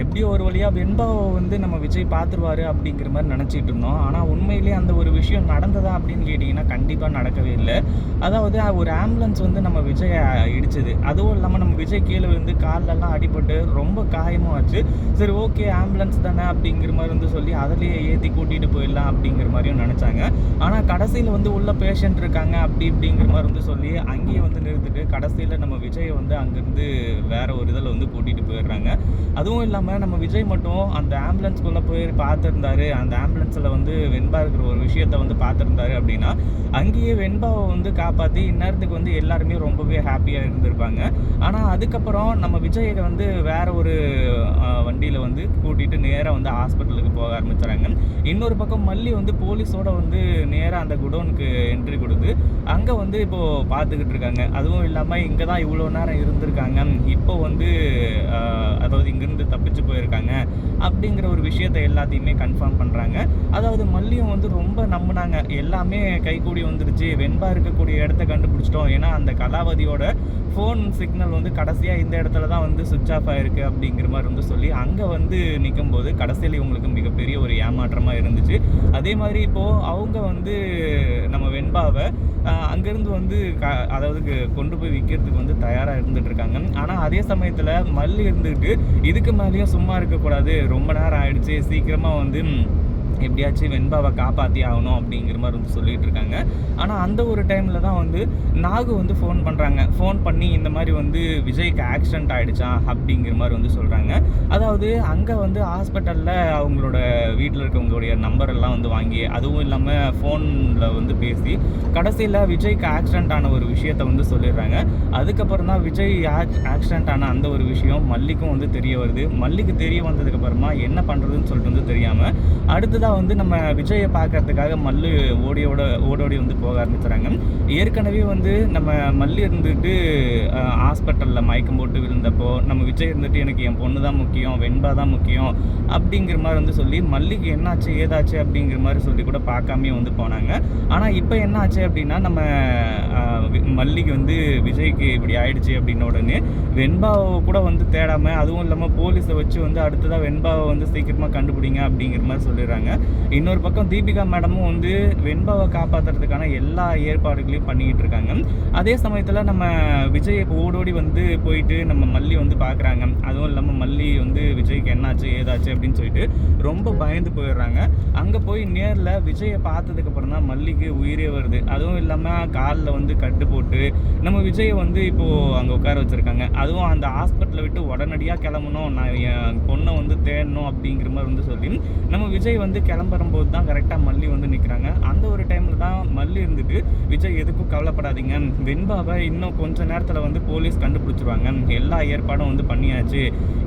எப்படியோ ஒரு வழியாக வெண்பாவை வந்து நம்ம விஜய் பார்த்துருவாரு அப்படிங்கிற மாதிரி நினச்சிட்டு இருந்தோம். ஆனால் உண்மையிலேயே அந்த ஒரு விஷயம் நடந்ததா அப்படின்னு கேட்டிங்கன்னா கண்டிப்பாக நடக்கவே இல்லை. அதாவது ஒரு ஆம்புலன்ஸ் வந்து நம்ம விஜயை இடிச்சது. அதுவும் இல்லாமல் நம்ம விஜய் கீழே விழுந்து கால்லெல்லாம் அடிபட்டு ரொம்ப காயமும் ஆச்சு. சரி ஓகே ஆம்புலன்ஸ் தானே அப்படிங்கிற மாதிரி வந்து சொல்லி அதிலேயே ஏற்றி கூட்டிகிட்டு போயிடலாம் அப்படிங்கிற மாதிரியும் நினச்சாங்க. ஆனால் கடைசியில் வந்து உள்ள பேஷண்ட் இருக்காங்க அப்படி இப்படிங்கிற மாதிரி வந்து சொல்லி அங்கேயே வந்து நிறுத்திட்டு கடைசியில் நம்ம விஜயை வந்து அங்கேருந்து வேற ஒரு இதில் வந்து கூட்டிகிட்டு போயிடுறாங்க. அதுவும் இல்லாமல் நம்ம விஜய் மட்டும் அந்த ஆம்புலன்ஸ்குள்ளே போய் பார்த்துருந்தாரு, அந்த ஆம்புலன்ஸில் வந்து வெண்பா இருக்கிற ஒரு விஷயத்த வந்து பார்த்துருந்தாரு அப்படின்னா அங்கேயே வெண்பாவை வந்து காப்பாற்றி இந்நேரத்துக்கு வந்து எல்லாருமே ரொம்பவே ஹாப்பியாக இருந்திருப்பாங்க. ஆனால் அதுக்கப்புறம் நம்ம விஜயை வந்து வேற ஒரு வண்டியில் வந்து கூட்டிகிட்டு நேராக வந்து ஹாஸ்பிட்டலுக்கு போக ஆரம்பிச்சுறாங்க. இன்னொரு பக்கம் மல்லி வந்து போலீஸோட வந்து நேராக அந்த குடோனுக்கு என்ட்ரி கொடுத்து அங்கே வந்து இப்போது பார்த்துக்கிட்டு இருக்காங்க. அதுவும் இல்லாமல் இங்கே தான் இவ்வளோ நேரம் இருந்திருக்காங்க, இப்போ வந்து அதாவது இங்கேருந்து தப்பிச்சு போயிருக்காங்க அப்படிங்கிற ஒரு விஷயத்தை எல்லாத்தையுமே கன்ஃபார்ம் பண்ணுறாங்க. அதாவது மல்லியும் வந்து ரொம்ப நம்பினாங்க, எல்லாமே கைகூடி வந்துருச்சு, வெண்பா இருக்கக்கூடிய இடத்த கண்டுபிடிச்சிட்டோம். ஏன்னா அந்த கலாவதியோட ஃபோன் சிக்னல் வந்து கடைசியாக இந்த இடத்துல தான் வந்து சுவிட்ச் ஆஃப் ஆகிருக்கு அப்படிங்கிற மாதிரி வந்து சொல்லி அங்கே வந்து நிற்கும்போது கடைசியில் இவங்களுக்கு மிகப்பெரிய ஒரு ஏமாற்றமாக இருந்துச்சு. அதே மாதிரி இப்போது அவங்க வந்து நம்ம வெண்பாவை அங்கேருந்து வந்து அதாவது கொண்டு போய் விற்கிறதுக்கு வந்து தயாராக இருந்துட்டு இருக்காங்க. ஆனால் அதே சமயத்தில் மல்லி இருந்துக்கிட்டு இதுக்கு மேலேயும் சும்மா இருக்கக்கூடாது, ரொம்ப நேரம் ஆயிடுச்சு, சீக்கிரமாக வந்து எப்படியாச்சும் வெண்பாவை காப்பாற்றி ஆகணும் அப்படிங்கிற மாதிரி வந்து சொல்லிட்டு இருக்காங்க. ஆனால் அந்த ஒரு டைமில் தான் வந்து நாகு வந்து ஃபோன் பண்ணுறாங்க. ஃபோன் பண்ணி இந்த மாதிரி வந்து விஜய்க்கு ஆக்சிடென்ட் ஆகிடுச்சான் அப்படிங்கிற மாதிரி வந்து சொல்கிறாங்க. அதாவது அங்கே வந்து ஹாஸ்பிட்டலில் அவங்களோட வீட்டில் இருக்கவங்களுடைய நம்பரெல்லாம் வந்து வாங்கி அதுவும் இல்லாமல் ஃபோனில் வந்து பேசி கடைசியில் விஜய்க்கு ஆக்சிடென்ட் ஆன ஒரு விஷயத்த வந்து சொல்லிடுறாங்க. அதுக்கப்புறம் தான் விஜய் ஆக்சிடென்ட் ஆன அந்த ஒரு விஷயம் மல்லிக்கும் வந்து தெரிய வருது. மல்லிக்கு தெரிய வந்ததுக்கப்புறமா என்ன பண்ணுறதுன்னு சொல்லிட்டு வந்து தெரியாமல் அடுத்ததாக வந்து நம்ம விஜயை பார்க்கறதுக்காக மல்லி ஓடோடி வந்து போக ஆரம்பிச்சுறாங்க. ஏற்கனவே வந்து நம்ம மல்லி இருந்துட்டு ஹாஸ்பிட்டலில் மயக்கம் போட்டு விழுந்தப்போ நம்ம விஜய் இருந்துட்டு எனக்கு என் பொண்ணு தான் முக்கியம், வெண்பா தான் முக்கியம் அப்படிங்கிற மாதிரி வந்து சொல்லி மல்லிக்கு என்னாச்சு ஏதாச்சு அப்படிங்கிற மாதிரி சொல்லி கூட பார்க்காமே வந்து போனாங்க. ஆனால் இப்போ என்ன ஆச்சு அப்படின்னா நம்ம மல்லிக்கு வந்து விஜய்க்கு இப்படி ஆயிடுச்சு அப்படின்ன உடனே வெண்பாவை கூட வந்து தேடாமல் அதுவும் இல்லாமல் போலீஸை வச்சு வந்து அடுத்ததாக வெண்பாவை வந்து சீக்கிரமாக கண்டுபிடிங்க அப்படிங்கிற மாதிரி சொல்லிடுறாங்க. இன்னொரு பக்கம் தீபிகா மேடமும் வந்து வெண்பாவை காப்பாற்றுறதுக்கான எல்லா ஏற்பாடுகளையும் பண்ணிக்கிட்டு இருக்காங்க. அதே சமயத்தில் நம்ம விஜய் ஓடோடி வந்து போயிட்டு நம்ம மல்லி வந்து பார்க்குறாங்க. அதுவும் இல்லாமல் மல்லி வந்து விஜய்க்கு என்னாச்சு ஏதாச்சு அப்படின்னு சொல்லிட்டு ரொம்ப பயந்து போயிடுறாங்க. அங்கே போய் நேரில் விஜயை பார்த்ததுக்கப்புறம் தான் மல்லிக்கு உயிரே வருது. அதுவும் இல்லாமல் காலில் வந்து கட்டு போட்டு நம்ம விஜயை வந்து இப்போது அங்கே உட்கார வச்சுருக்காங்க. அதுவும் அந்த ஹாஸ்பிட்டலை விட்டு உடனடியாக கிளம்பணும், நான் என் பொண்ணை வந்து தேடணும் அப்படிங்கிற மாதிரி வந்து சொல்லி நம்ம விஜய் வந்து கிளம்பும்போது தான் கரெக்டாக மல்லி வந்து நிற்கிறாங்க. அந்த ஒரு டைமில் தான் மல்லி இருந்துட்டு விஜய் எதுக்கும் கவலைப்படாதீங்க, வெண்பாவை இன்னும் கொஞ்சம் நேரத்தில் வந்து போலீஸ் கண்டுபிடிச்சிருவாங்க, எல்லா ஏற்பாடும் வந்து பண்ணியாச்சு,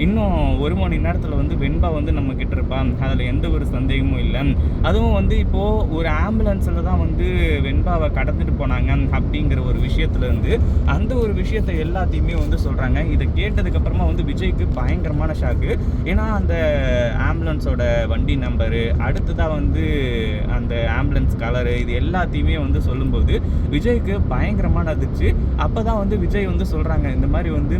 இன்னும் 1 மணி நேரத்தில் வந்து வெண்பா வந்து நம்ம கிட்ட இருப்பான், அதில் எந்த ஒரு சந்தேகமும் இல்லை. அதுவும் வந்து இப்போது ஒரு ஆம்புலன்ஸில் தான் வந்து வெண்பாவை கடத்திட்டு போனாங்க அப்படிங்கிற ஒரு விஷயத்துலேருந்து அந்த ஒரு விஷயத்தை எல்லாத்தையுமே வந்து சொல்கிறாங்க. இதை கேட்டதுக்கப்புறமா வந்து விஜய்க்கு பயங்கரமான ஷாக்கு. ஏன்னா அந்த ஆம்புலன்ஸோட வண்டி நம்பரு அடுத்ததாக வந்து அந்த ஆம்புலன்ஸ் கலரு இது எல்லாத்தையுமே வந்து சொல்லும்போது விஜய்க்கு பயங்கரமான அதிர்ச்சி. அப்போ தான் வந்து விஜய் வந்து சொல்கிறாங்க, இந்த மாதிரி வந்து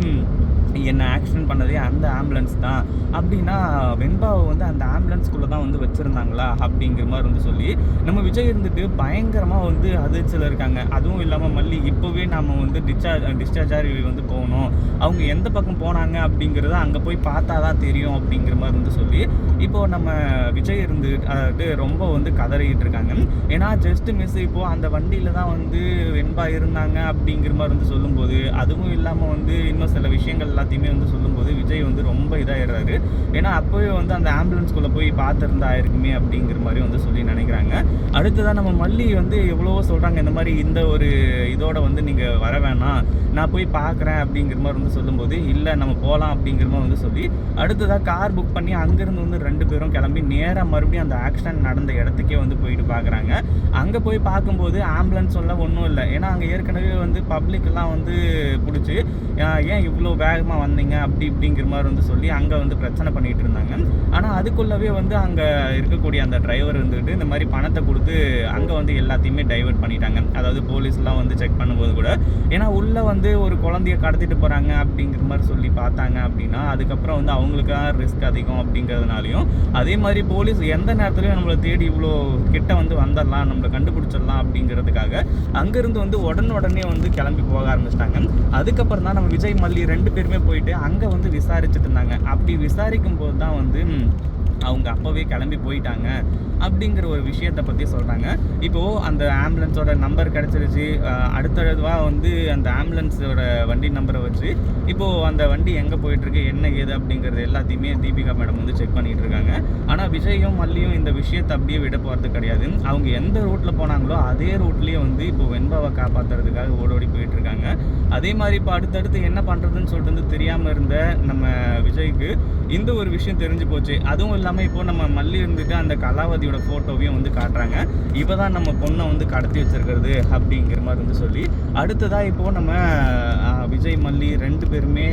என்னை ஆக்சிடென்ட் பண்ணதே அந்த ஆம்புலன்ஸ் தான் அப்படின்னா வெண்பாவை வந்து அந்த ஆம்புலன்ஸ்குள்ளே தான் வந்து வச்சுருந்தாங்களா அப்படிங்கிற மாதிரி வந்து சொல்லி நம்ம விஜய் இருந்துட்டு பயங்கரமாக வந்து அதிர்ச்சியில் இருக்காங்க. அதுவும் இல்லாமல் மல்லி இப்போவே நாம் வந்து டிஸ்சார்ஜ் ஆகி வந்து போகணும், அவங்க எந்த பக்கம் போனாங்க அப்படிங்கிறத அங்கே போய் பார்த்தா தான் தெரியும் அப்படிங்கிற மாதிரி வந்து சொல்லி இப்போது நம்ம விஜய் இருந்துட்டு ரொம்ப வந்து கதறிக்கிட்டு இருக்காங்க. ஏன்னா ஜஸ்ட் மிஸ் இப்போது அந்த வண்டியில் தான் வந்து வெண்பா இருந்தாங்க அப்படிங்கிற மாதிரி வந்து சொல்லும்போது அதுவும் இல்லாமல் வந்து இன்னும் சில விஷயங்கள் எல்லாத்தையுமே வந்து சொல்லும்போது விஜய் வந்து ரொம்ப இதாகிடுறாரு. ஏன்னா அப்போவே வந்து அந்த ஆம்புலன்ஸ்குள்ளே போய் பார்த்துருந்தா இருக்குமே அப்படிங்கிற மாதிரி வந்து சொல்லி நினைக்கிறாங்க. அடுத்ததான் நம்ம மல்லி வந்து எவ்வளவோ சொல்கிறாங்க, இந்த மாதிரி இந்த ஒரு இதோட வந்து நீங்கள் வர வேணாம், நான் போய் பார்க்குறேன் அப்படிங்கிற மாதிரி வந்து சொல்லும்போது இல்லை நம்ம போகலாம் அப்படிங்கிற மாதிரி வந்து சொல்லி அடுத்ததாக கார் புக் பண்ணி அங்கேருந்து வந்து 2 பேரும் கிளம்பி நேராக மறுபடியும் அந்த ஆக்சிடென்ட் நடந்த இடத்துக்கே வந்து போயிட்டு பார்க்குறாங்க. அங்கே போய் பார்க்கும்போது ஆம்புலன்ஸ் எல்லாம் ஒன்றும் இல்லை. ஏன்னா அங்கே ஏற்கனவே வந்து பப்ளிக்கெல்லாம் வந்து பிடிச்சி ஏன் இவ்வளோ வேகமாக அவசரமாக வந்தீங்க அப்படி இப்படிங்கிற மாதிரி வந்து சொல்லி அங்கே வந்து பிரச்சனை பண்ணிகிட்டு இருந்தாங்க. ஆனால் அதுக்குள்ளவே வந்து அங்கே இருக்கக்கூடிய அந்த டிரைவர் வந்துட்டு இந்த மாதிரி பணத்தை கொடுத்து அங்கே வந்து எல்லாத்தையுமே டைவர்ட் பண்ணிட்டாங்க. அதாவது போலீஸ்லாம் வந்து செக் பண்ணும்போது கூட, ஏன்னா உள்ளே வந்து ஒரு குழந்தைய கடத்திட்டு போகிறாங்க அப்படிங்கிற மாதிரி சொல்லி பார்த்தாங்க அப்படின்னா அதுக்கப்புறம் வந்து அவங்களுக்கான ரிஸ்க் அதிகம் அப்படிங்கிறதுனாலையும், அதே மாதிரி போலீஸ் எந்த நேரத்துலையும் நம்மளை தேடி இவ்வளோ கிட்ட வந்து வந்துடலாம், நம்மளை கண்டுபிடிச்சிடலாம் அப்படிங்கிறதுக்காக அங்கேருந்து வந்து உடனே வந்து கிளம்பி போக ஆரம்பிச்சிட்டாங்க. அதுக்கப்புறம் தான் நம்ம விஜய் மல்லி 2 பேருமே போயிட்டு அங்கே வந்து விசாரிச்சுட்டு இருந்தாங்க. அப்படி விசாரிக்கும் போது தான் வந்து அவங்க அப்போவே கிளம்பி போயிட்டாங்க அப்படிங்கிற ஒரு விஷயத்தை பற்றி சொல்கிறாங்க. இப்போது அந்த ஆம்புலன்ஸோட நம்பர் கிடச்சிருச்சு. அடுத்தடுவாக வந்து அந்த ஆம்புலன்ஸோட வண்டி நம்பரை வச்சு இப்போது அந்த வண்டி எங்கே போயிட்டுருக்கு, என்ன ஏது அப்படிங்கிறது எல்லாத்தையுமே தீபிகா மேடம் வந்து செக் பண்ணிகிட்டு இருக்காங்க. ஆனால் விஜயும் மல்லியும் இந்த விஷயத்தை அப்படியே விட போகிறது கிடையாது. அவங்க எந்த ரூட்டில் போனாங்களோ அதே ரூட்லேயே வந்து இப்போ வெண்பாவை காப்பாற்றுறதுக்காக ஓடோடி போயிட்டுருக்காங்க. அதே மாதிரி இப்போ அடுத்தடுத்து என்ன பண்ணுறதுன்னு சொல்லிட்டு வந்து தெரியாமல் இருந்த நம்ம விஜய்க்கு இந்த ஒரு விஷயம் தெரிஞ்சு போச்சு. அதுவும் இல்லாமல் இப்போ நம்ம மல்லி இருந்துட்டு அந்த கலாவதியோட ஃபோட்டோவையும் வந்து காட்டுறாங்க. இப்போ தான் நம்ம பொண்ணை வந்து கடத்தி வச்சிருக்கிறது அப்படிங்கிற மாதிரி வந்து சொல்லி அடுத்ததாக இப்போது நம்ம விஜய் மல்லி 2 பேருமே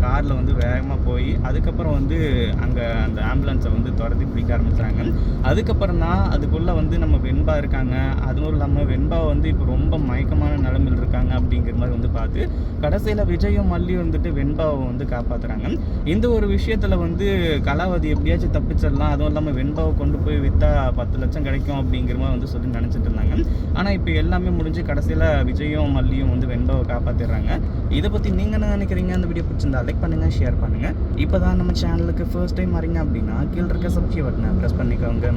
காரில் வந்து வேகமாக போய் அதுக்கப்புறம் வந்து அங்கே அந்த ஆம்புலன்ஸை வந்து துரத்தி பிடிக்க ஆரம்பிச்சாங்க. அதுக்கப்புறம் தான் அதுக்குள்ளே வந்து நம்ம வெண்பா இருக்காங்க. அதுவும் இல்லாமல் வெண்பா வந்து இப்போ ரொம்ப மயக்கமான நிலைமையில் இருக்காங்க அப்படிங்கிற மாதிரி வந்து பார்த்து கடைசியில் விஜயும் மல்லி வந்துட்டு வெண்பாவை வந்து காப்பாற்றுறாங்க. இந்த ஒரு விஷயத்தில் வந்து கலாவதி எப்படியாச்சும் தப்பிச்சிடலாம், அதுவும் இல்லாமல் வெண்பாவை கொண்டு போய் விற்றா 10 லட்சம் கிடைக்கும் அப்படிங்கிற மாதிரி வந்து சொல்லி நினச்சிட்டு இருந்தாங்க. ஆனால் இப்போ எல்லாமே முடிஞ்சு கடைசியில் விஜயும் மல்லியும் வந்து வெண்பாவை காப்பாற்றிடுறாங்க. இதை பற்றி நீங்கள் என்ன நினைக்கிறீங்க? அந்த வீடியோ பிடிச்சிருந்தா லைக் பண்ணுங்கள், ஷேர் பண்ணுங்கள். இப்போ தான் நம்ம சேனலுக்கு ஃபர்ஸ்ட் டைம் வரீங்க அப்படின்னா கீழே இருக்க சப்ஸ்கிரைப் பட்டனை ப்ரெஸ் பண்ணிக்கோங்க.